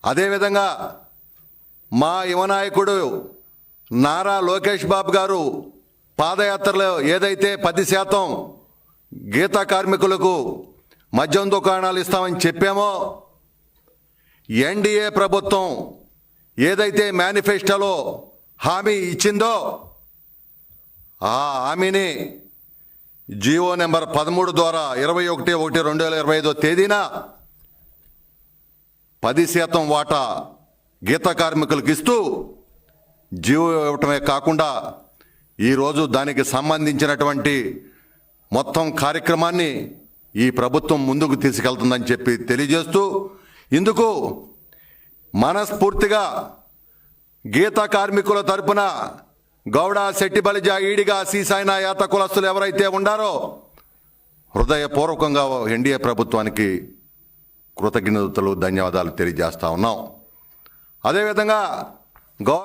అదేవిధంగా మా యువనాయకుడు నారా లోకేష్ బాబు గారు పాదయాత్రలో ఏదైతే 10% గీతా కార్మికులకు మద్యం దుకాణాలు ఇస్తామని చెప్పామో, ఎన్డీఏ ప్రభుత్వం ఏదైతే మేనిఫెస్టోలో హామీ ఇచ్చిందో ఆ హామీని జీవో నెంబర్ 13 ద్వారా 21/1/2025 తేదీన 10% వాటా గీత కార్మికులకు ఇస్తూ జీవో ఇవ్వటమే కాకుండా ఈరోజు దానికి సంబంధించినటువంటి మొత్తం కార్యక్రమాన్ని ఈ ప్రభుత్వం ముందుకు తీసుకెళ్తుందని చెప్పి తెలియజేస్తూ, ఇందుకు మనస్ఫూర్తిగా గీత కార్మికుల తరపున గౌడ, శెట్టిబలిజ, ఈడిగ, సీసాయిన, యాత కులస్తులు ఎవరైతే ఉండారో హృదయపూర్వకంగా ఎన్డీఏ ప్రభుత్వానికి కృతజ్ఞతలు, ధన్యవాదాలు తెలియజేస్తా ఉన్నాం. అదేవిధంగా